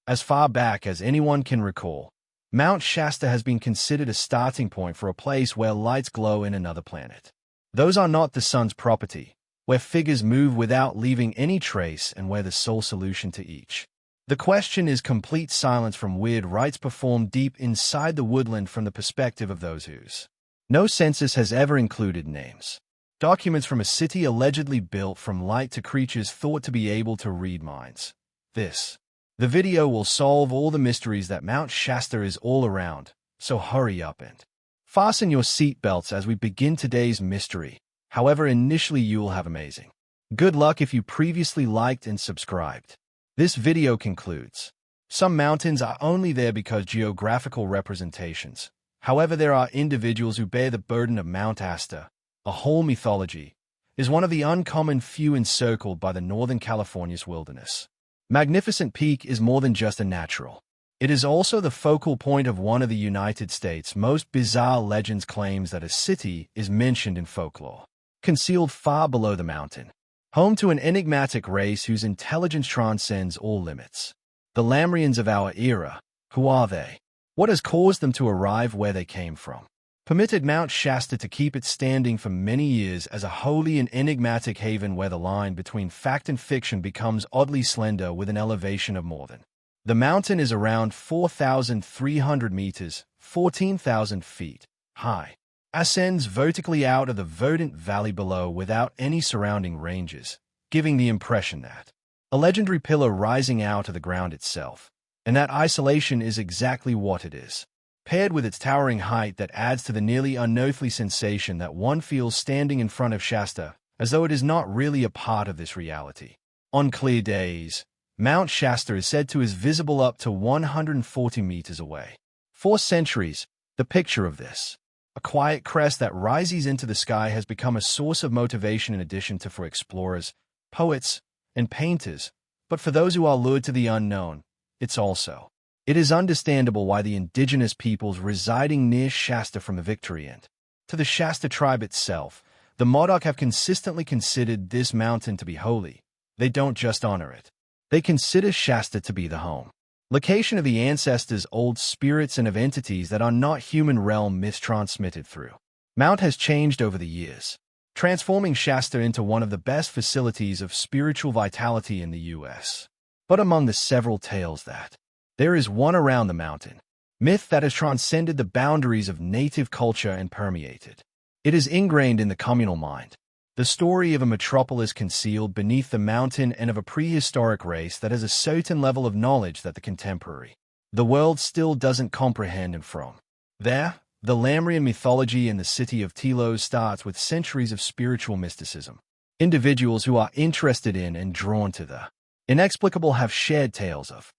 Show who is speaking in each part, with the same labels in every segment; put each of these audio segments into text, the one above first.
Speaker 1: As far back as anyone can recall, Mount Shasta has been considered a starting point for a place where lights glow in another planet. Those are not the sun's property, where figures move without leaving any trace and where the sole solution to each. The question is complete silence from weird rites performed deep inside the woodland from the perspective of those whose no census has ever included names. Documents from a city allegedly built from light to creatures thought to be able to read minds. The video will solve all the mysteries that Mount Shasta is all around, so hurry up and fasten your seatbelts as we begin today's mystery. However, initially you will have amazing good luck if you previously liked and subscribed. This video concludes. Some mountains are only there because geographical representations. However, there are individuals who bear the burden of Mount Shasta. A whole mythology is one of the uncommon few encircled by the Northern California's wilderness. Magnificent Peak is more than just a natural. It is also the focal point of one of the United States' most bizarre legends. Claims that a city is mentioned in folklore, concealed far below the mountain, home to an enigmatic race whose intelligence transcends all limits. The Lemurians of our era. Who are they? What has caused them to arrive where they came from? Permitted Mount Shasta to keep it standing for many years as a holy and enigmatic haven where the line between fact and fiction becomes oddly slender with an elevation of more than. The mountain is around 4,300 meters, 14,000 feet, high. Ascends vertically out of the verdant valley below without any surrounding ranges, giving the impression that a legendary pillar rising out of the ground itself. And that isolation is exactly what it is. Paired with its towering height that adds to the nearly unearthly sensation that one feels standing in front of Shasta, as though it is not really a part of this reality. On clear days, Mount Shasta is said to be visible up to 140 meters away. For centuries, the picture of this, a quiet crest that rises into the sky, has become a source of motivation in addition to for explorers, poets, and painters. But for those who are lured to the unknown, it is understandable why the indigenous peoples residing near Shasta from the Victory and to the Shasta tribe itself, the Modoc, have consistently considered this mountain to be holy. They don't just honor it. They consider Shasta to be the home location of the ancestors' old spirits and of entities that are not human realm myths transmitted through. Mount has changed over the years, transforming Shasta into one of the best facilities of spiritual vitality in the U.S. But among the several tales that there is one around the mountain, myth that has transcended the boundaries of native culture and permeated. It is ingrained in the communal mind. The story of a metropolis concealed beneath the mountain and of a prehistoric race that has a certain level of knowledge that the world still doesn't comprehend. And from there, the Lemurian mythology in the city of Telos starts with centuries of spiritual mysticism. Individuals who are interested in and drawn to the inexplicable have shared tales of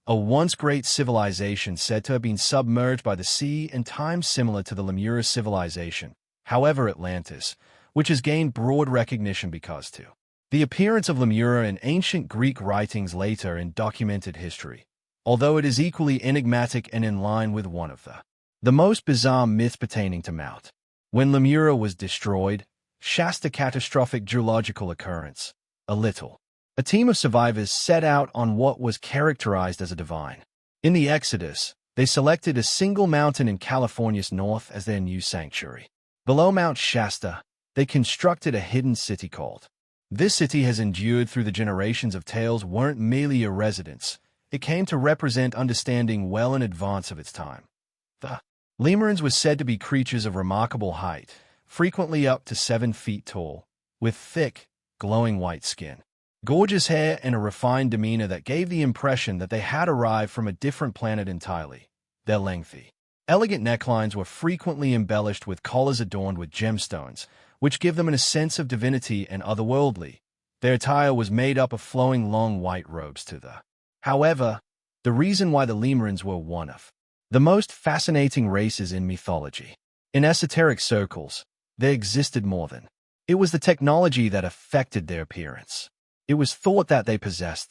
Speaker 1: a once great civilization said to have been submerged by the sea in times similar to the Lemurian civilization. However, Atlantis, which has gained broad recognition because to the appearance of Lemuria in ancient Greek writings later in documented history, although it is equally enigmatic and in line with one of the most bizarre myths pertaining to Mount. When Lemuria was destroyed, Shasta catastrophic geological occurrence, a team of survivors set out on what was characterized as a divine. In the Exodus, they selected a single mountain in California's north as their new sanctuary. Below Mount Shasta, they constructed a hidden city called. This city has endured through the generations of tales. Weren't merely a residence, it came to represent understanding well in advance of its time. The Lemurians were said to be creatures of remarkable height, frequently up to 7 feet tall, with thick, glowing white skin, gorgeous hair, and a refined demeanor that gave the impression that they had arrived from a different planet entirely. Their lengthy, elegant necklines were frequently embellished with collars adorned with gemstones, which give them a sense of divinity and otherworldly. Their attire was made up of flowing long white robes However, the reason why the Lemurians were one of the most fascinating races in mythology. In esoteric circles, there existed more than. It was the technology that affected their appearance. It was thought that they possessed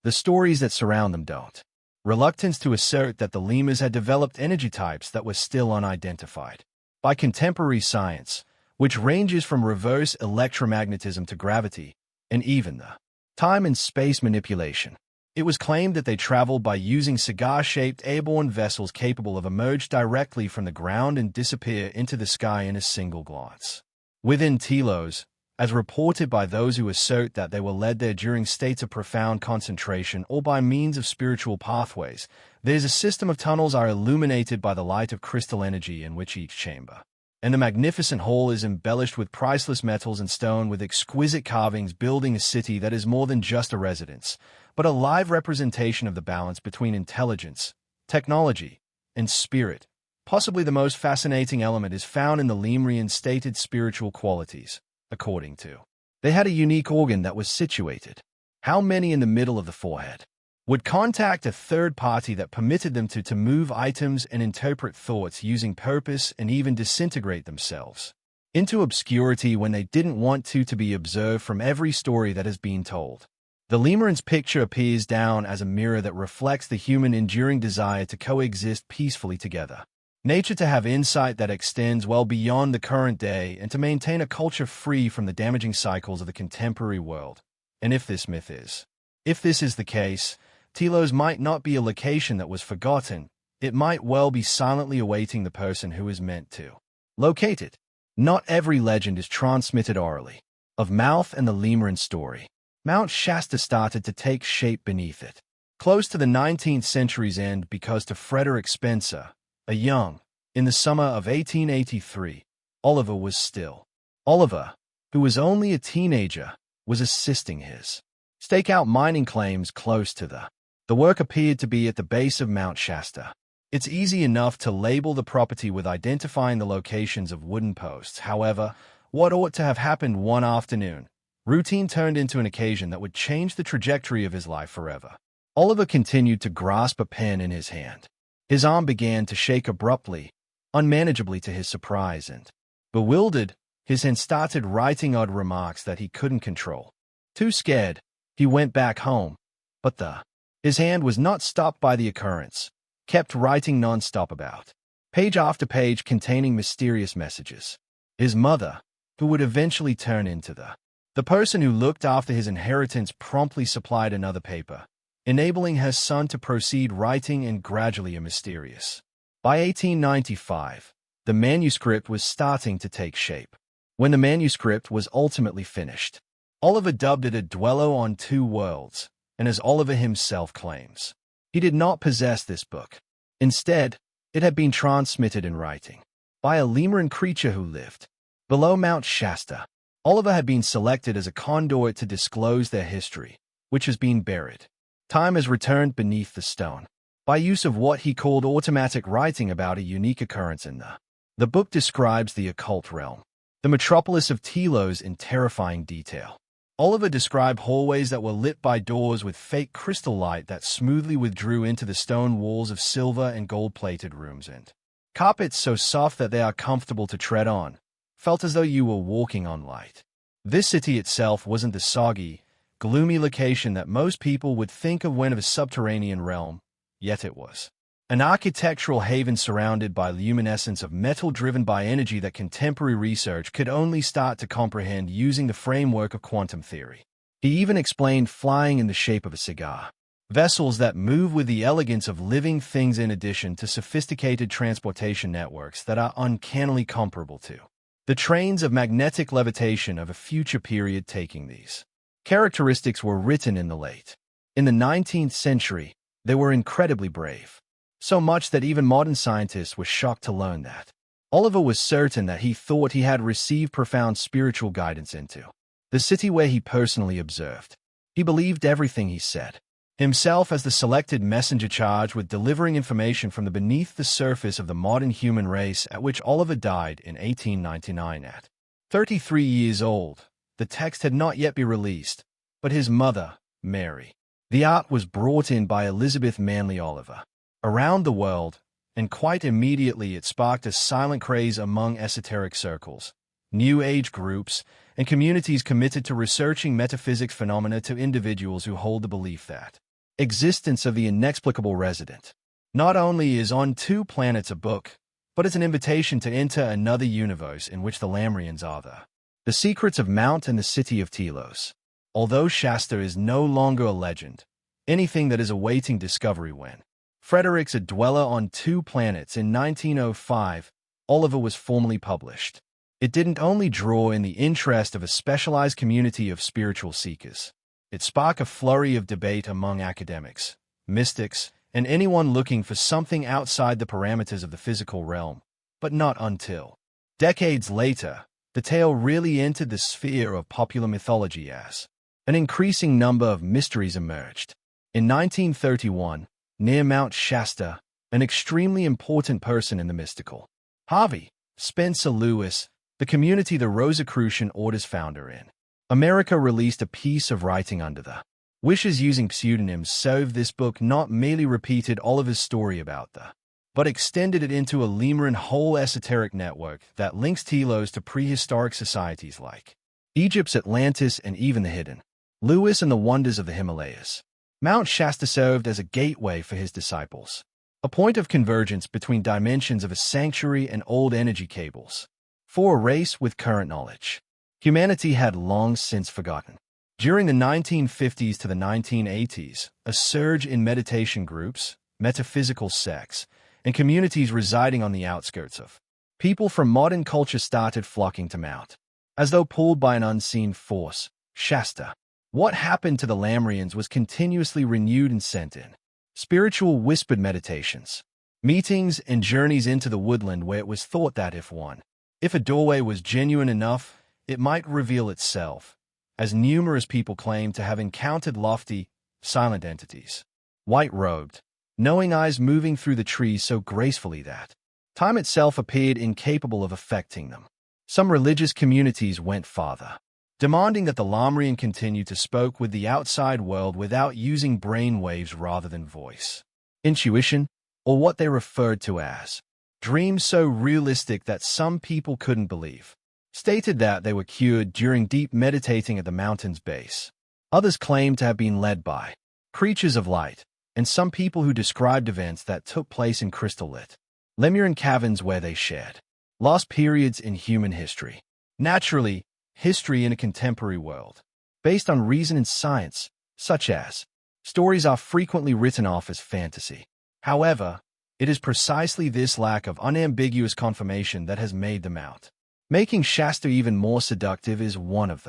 Speaker 1: the stories that surround them don't. Reluctance to assert that the lemurs had developed energy types that were still unidentified by contemporary science, which ranges from reverse electromagnetism to gravity, and even the time and space manipulation. It was claimed that they traveled by using cigar-shaped airborne vessels capable of emerge directly from the ground and disappear into the sky in a single glance. Within Telos, as reported by those who assert that they were led there during states of profound concentration or by means of spiritual pathways, there's a system of tunnels are illuminated by the light of crystal energy in which each chamber. And the magnificent hall is embellished with priceless metals and stone with exquisite carvings, building a city that is more than just a residence, but a live representation of the balance between intelligence, technology, and spirit. Possibly the most fascinating element is found in the Lemurians' stated spiritual qualities, according to. They had a unique organ that was situated, how many in the middle of the forehead, would contact a third party that permitted them to move items and interpret thoughts using purpose and even disintegrate themselves into obscurity when they didn't want to be observed from every story that has been told. The Lemurian's picture appears down as a mirror that reflects the human enduring desire to coexist peacefully together. Nature to have insight that extends well beyond the current day and to maintain a culture free from the damaging cycles of the contemporary world. And if this is the case, Telos might not be a location that was forgotten. It might well be silently awaiting the person who is meant to locate it. Not every legend is transmitted orally. Of mouth and the Lemurian story, Mount Shasta started to take shape beneath it, close to the 19th century's end, because to Frederick Spencer, a young, in the summer of 1883, Oliver was still. Oliver, who was only a teenager, was assisting his stakeout mining claims close to the work appeared to be at the base of Mount Shasta. It's easy enough to label the property with identifying the locations of wooden posts. However, what ought to have happened one afternoon, routine turned into an occasion that would change the trajectory of his life forever. Oliver continued to grasp a pen in his hand. His arm began to shake abruptly, unmanageably to his surprise, and, bewildered, his hand started writing odd remarks that he couldn't control. Too scared, he went back home, but his hand was not stopped by the occurrence, kept writing non-stop about page after page containing mysterious messages. His mother, who would eventually turn into the person who looked after his inheritance, promptly supplied another paper, enabling her son to proceed writing, and gradually a mysterious. By 1895, the manuscript was starting to take shape. When the manuscript was ultimately finished, Oliver dubbed it a Duello on Two Worlds, and as Oliver himself claims, he did not possess this book. Instead, it had been transmitted in writing by a Lemurian creature who lived below Mount Shasta. Oliver had been selected as a conduit to disclose their history, which has been buried. Time has returned beneath the stone. By use of what he called automatic writing about a unique occurrence in the book describes the occult realm, the metropolis of Telos, in terrifying detail. Oliver described hallways that were lit by doors with fake crystal light that smoothly withdrew into the stone walls of silver and gold-plated rooms, and carpets so soft that they are comfortable to tread on, felt as though you were walking on light. This city itself wasn't the soggy, gloomy location that most people would think of when of a subterranean realm, yet it was an architectural haven surrounded by luminescence of metal driven by energy that contemporary research could only start to comprehend using the framework of quantum theory. He even explained flying in the shape of a cigar, vessels that move with the elegance of living things, in addition to sophisticated transportation networks that are uncannily comparable to the trains of magnetic levitation of a future period. Taking these characteristics were written in the 19th century. They were incredibly brave. So much that even modern scientists were shocked to learn that. Oliver was certain that he thought he had received profound spiritual guidance into the city where he personally observed. He believed everything he said, himself as the selected messenger charged with delivering information from the beneath the surface of the modern human race, at which Oliver died in 1899 at 33 years old. The text had not yet been released, but his mother, Mary. The art was brought in by Elizabeth Manley Oliver around the world, and quite immediately it sparked a silent craze among esoteric circles, New Age groups, and communities committed to researching metaphysics phenomena, to individuals who hold the belief that existence of the inexplicable resident not only is on two planets a book, but it's an invitation to enter another universe in which the Lemurians are the secrets of Mount and the city of Telos. Although Shasta is no longer a legend, anything that is awaiting discovery when. Frederick's A Dweller on Two Planets in 1905, Oliver was formally published. It didn't only draw in the interest of a specialized community of spiritual seekers. It sparked a flurry of debate among academics, mystics, and anyone looking for something outside the parameters of the physical realm. But not until decades later, the tale really entered the sphere of popular mythology as an increasing number of mysteries emerged. In 1931, near Mount Shasta, an extremely important person in the mystical, Harvey Spencer Lewis, the community the Rosicrucian Order's founder in America, released a piece of writing under the wishes using pseudonyms. So this book not merely repeated Oliver's story about but extended it into a Lemurian whole esoteric network that links telos to prehistoric societies like Egypt's Atlantis and even the hidden Lewis and the wonders of the Himalayas. Mount Shasta served as a gateway for his disciples, a point of convergence between dimensions of a sanctuary and old energy cables. For a race with current knowledge, humanity had long since forgotten. During the 1950s to the 1980s, a surge in meditation groups, metaphysical sects, and communities residing on the outskirts of people from modern culture started flocking to Mount, as though pulled by an unseen force, Shasta. What happened to the Lemurians was continuously renewed and sent in spiritual whispered meditations, meetings, and journeys into the woodland, where it was thought that if a doorway was genuine enough, it might reveal itself, as numerous people claimed to have encountered lofty, silent entities, white-robed, knowing eyes moving through the trees so gracefully that time itself appeared incapable of affecting them. Some religious communities went farther, demanding that the Lemurian continue to speak with the outside world without using brain waves rather than voice. Intuition, or what they referred to as dreams so realistic that some people couldn't believe, stated that they were cured during deep meditating at the mountain's base. Others claimed to have been led by creatures of light, and some people who described events that took place in crystal-lit Lemurian caverns where they shared lost periods in human history. Naturally, history in a contemporary world, based on reason and science, such as stories, are frequently written off as fantasy. However, it is precisely this lack of unambiguous confirmation that has made them out. Making Shasta even more seductive is one of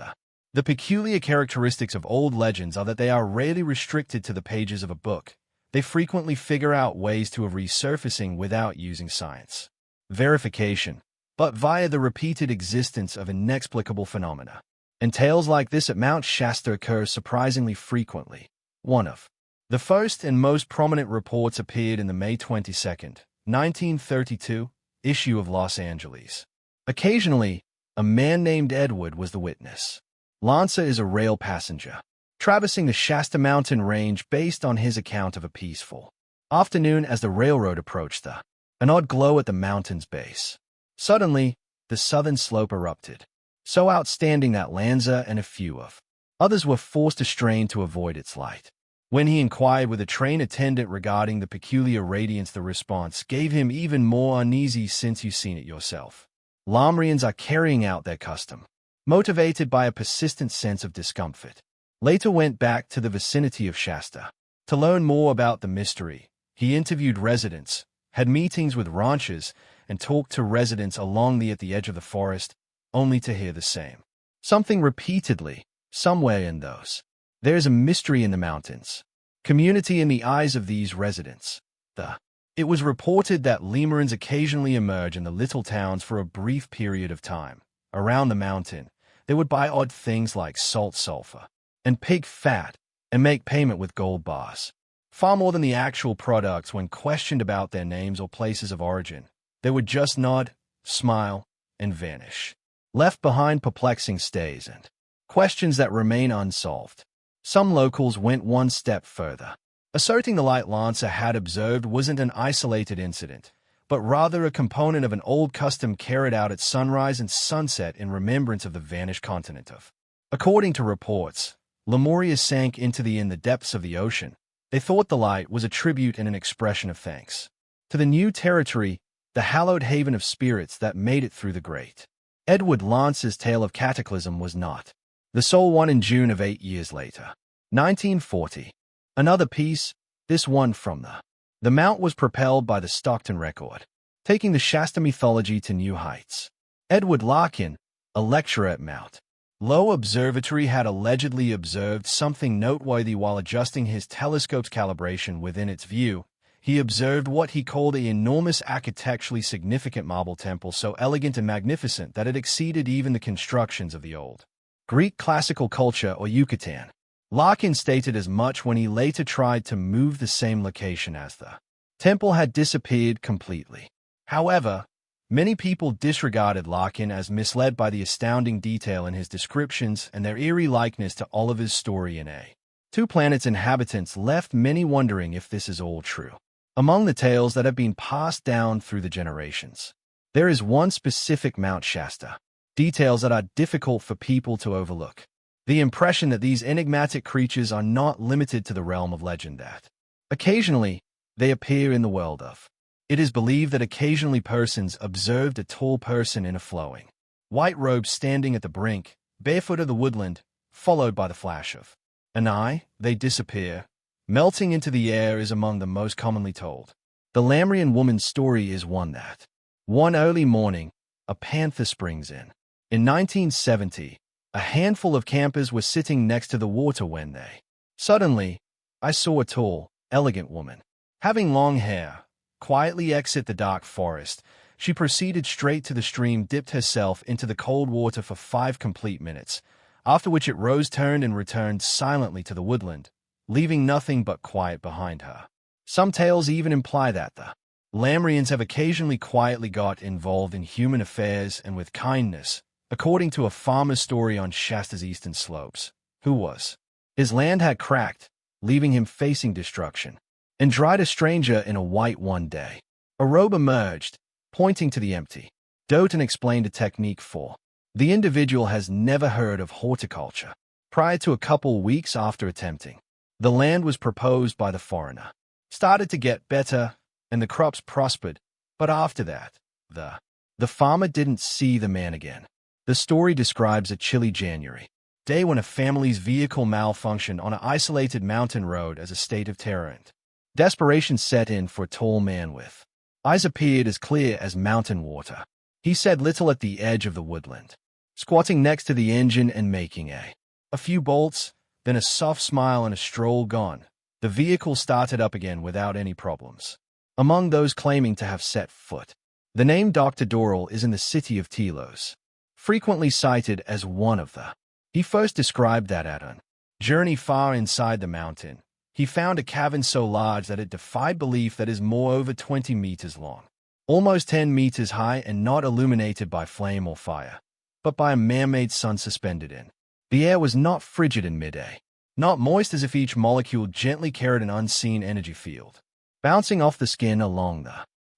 Speaker 1: the peculiar characteristics of old legends are that they are rarely restricted to the pages of a book. They frequently figure out ways to of resurfacing without using science verification, but via the repeated existence of inexplicable phenomena. And tales like this at Mount Shasta occur surprisingly frequently. One of the first and most prominent reports appeared in the May 22, 1932, issue of Los Angeles. Occasionally, a man named Edward was the witness. Lanza is a rail passenger, traversing the Shasta mountain range based on his account of a peaceful afternoon as the railroad approached an odd glow at the mountain's base. Suddenly, the southern slope erupted, so outstanding that Lanza and a few of others were forced to strain to avoid its light. When he inquired with a train attendant regarding the peculiar radiance, the response gave him even more uneasy. Since you've seen it yourself, Lemurians are carrying out their custom, motivated by a persistent sense of discomfort. Later went back to the vicinity of Shasta to learn more about the mystery. He interviewed residents, had meetings with ranchers, and talked to residents along at the edge of the forest, only to hear the same something repeatedly. Somewhere in those, there's a mystery in the mountains community in the eyes of these residents. It was reported that Lemurians occasionally emerge in the little towns for a brief period of time. Around the mountain, they would buy odd things like salt, sulfur, and pig fat, and make payment with gold bars. Far more than the actual products. When questioned about their names or places of origin, they would just nod, smile, and vanish, left behind perplexing stays and questions that remain unsolved. Some locals went one step further, asserting the light Lanza had observed wasn't an isolated incident, but rather a component of an old custom carried out at sunrise and sunset in remembrance of the vanished continent of. According to reports, Lemuria sank into the depths of the ocean. They thought the light was a tribute and an expression of thanks to the new territory, the hallowed haven of spirits that made it through the great. Edward Lance's tale of cataclysm was not the sole one. In June of 8 years later, 1940, Another piece, this one from the Mount was propelled by the Stockton record, taking the Shasta mythology to new heights. Edward Larkin, a lecturer at Mount Low Observatory, had allegedly observed something noteworthy while adjusting his telescope's calibration within its view. He observed what he called an enormous architecturally significant marble temple so elegant and magnificent that it exceeded even the constructions of the old Greek classical culture or Yucatan. Larkin stated as much when he later tried to move the same location as the temple had disappeared completely. However, many people disregarded Larkin as misled by the astounding detail in his descriptions and their eerie likeness to Oliver's story in A Two Planets Inhabitants left many wondering if this is all true. Among the tales that have been passed down through the generations, there is one specific Mount Shasta, details that are difficult for people to overlook. The impression that these enigmatic creatures are not limited to the realm of legend, that occasionally they appear in the world of. It is believed that occasionally persons observed a tall person in a flowing white robe standing at the brink, barefoot of the woodland, followed by the flash of an eye. They disappear, melting into the air is among the most commonly told. The Lemurian woman's story is one that, one early morning, a panther springs in. In 1970, a handful of campers were sitting next to the water when they suddenly, I saw a tall, elegant woman, having long hair, quietly exit the dark forest. She proceeded straight to the stream, dipped herself into the cold water for 5 complete minutes, after which it rose, turned, and returned silently to the woodland, leaving nothing but quiet behind her. Some tales even imply that the Lemurians have occasionally quietly got involved in human affairs and with kindness, according to a farmer's story on Shasta's eastern slopes, who was. His land had cracked, leaving him facing destruction, and dried a stranger in a white one day. A robe emerged, pointing to the empty Doten explained a technique for. The individual has never heard of horticulture. Prior to a couple weeks after attempting, the land was proposed by the foreigner. Started to get better, and the crops prospered, but after that, the farmer didn't see the man again. The story describes a chilly January day when a family's vehicle malfunctioned on an isolated mountain road as a state of terror and desperation set in for a tall man with eyes appeared as clear as mountain water. He said little at the edge of the woodland, squatting next to the engine and making a few bolts, then a soft smile and a stroll gone. The vehicle started up again without any problems. Among those claiming to have set foot, the name Dr. Doral is in the city of Telos, frequently cited as one of the. He first described that at a journey far inside the mountain, he found a cavern so large that it defied belief, that is more over 20 meters long, almost 10 meters high, and not illuminated by flame or fire, but by a man-made sun suspended in. The air was not frigid in mid-air, not moist, as if each molecule gently carried an unseen energy field, bouncing off the skin along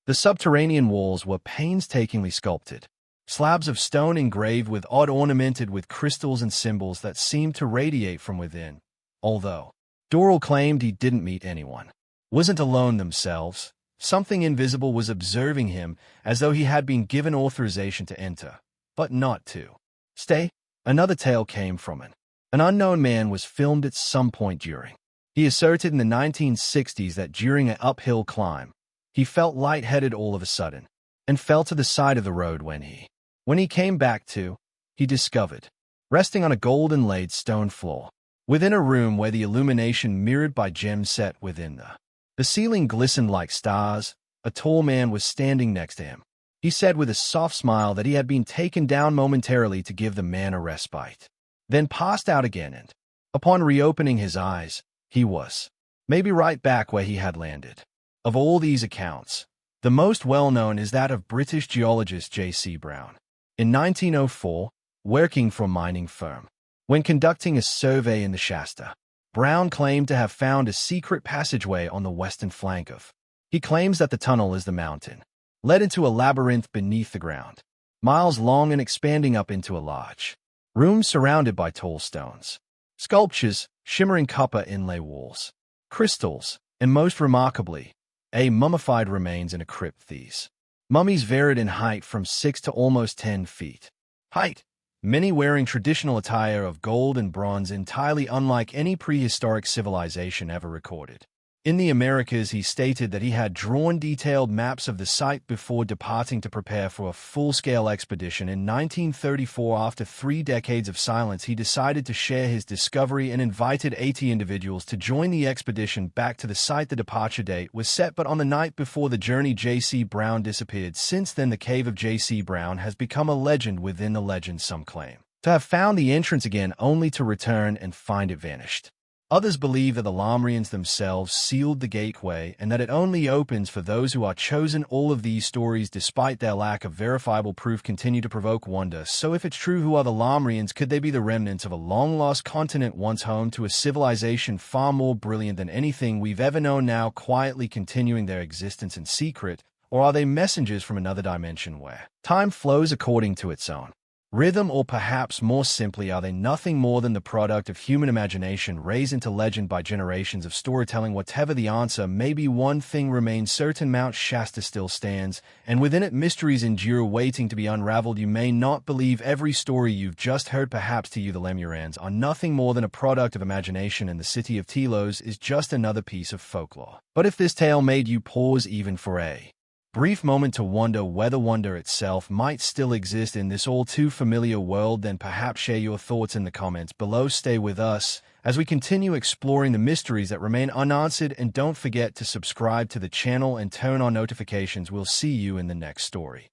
Speaker 1: the subterranean walls were painstakingly sculpted. Slabs of stone engraved with odd ornamented with crystals and symbols that seemed to radiate from within. Although Doral claimed he didn't meet anyone, wasn't alone themselves, something invisible was observing him, as though he had been given authorization to enter, but not to stay. Another tale came from an unknown man was filmed at some point during. He asserted in the 1960s that during an uphill climb, he felt lightheaded all of a sudden, and fell to the side of the road when he came back to, he discovered, resting on a gold-inlaid stone floor, within a room where the illumination mirrored by gems set within the ceiling glistened like stars. A tall man was standing next to him. He said with a soft smile that he had been taken down momentarily to give the man a respite, then passed out again, and, upon reopening his eyes, he was maybe right back where he had landed. Of all these accounts, the most well-known is that of British geologist J.C. Brown. In 1904, working for a mining firm, when conducting a survey in the Shasta, Brown claimed to have found a secret passageway on the western flank of. He claims that the tunnel is the mountain, led into a labyrinth beneath the ground, miles long and expanding up into a large room surrounded by tall stones, sculptures, shimmering copper inlay walls, crystals, and most remarkably, mummified remains in a crypt. These mummies varied in height from 6 to almost 10 feet. Height, many wearing traditional attire of gold and bronze entirely unlike any prehistoric civilization ever recorded. In the Americas, he stated that he had drawn detailed maps of the site before departing to prepare for a full-scale expedition. In 1934, after 3 decades of silence, he decided to share his discovery and invited 80 individuals to join the expedition back to the site. The departure date was set, but on the night before the journey, J.C. Brown disappeared. Since then, the cave of J.C. Brown has become a legend within the legend. Some claim to have found the entrance again, only to return and find it vanished. Others believe that the Lemurians themselves sealed the gateway and that it only opens for those who are chosen. All of these stories, despite their lack of verifiable proof, continue to provoke wonder. So if it's true, who are the Lemurians? Could they be the remnants of a long-lost continent once home to a civilization far more brilliant than anything we've ever known, now quietly continuing their existence in secret? Or are they messengers from another dimension where time flows according to its own rhythm? Or perhaps more simply, are they nothing more than the product of human imagination raised into legend by generations of storytelling? Whatever the answer may be, one thing remains certain: Mount Shasta still stands, and within it mysteries endure, waiting to be unraveled. You may not believe every story you've just heard. Perhaps to you the Lemurians are nothing more than a product of imagination, and the city of Telos is just another piece of folklore. But if this tale made you pause even for a brief moment to wonder whether wonder itself might still exist in this all too familiar world, then perhaps share your thoughts in the comments below. Stay with us as we continue exploring the mysteries that remain unanswered, and don't forget to subscribe to the channel and turn on notifications. We'll see you in the next story.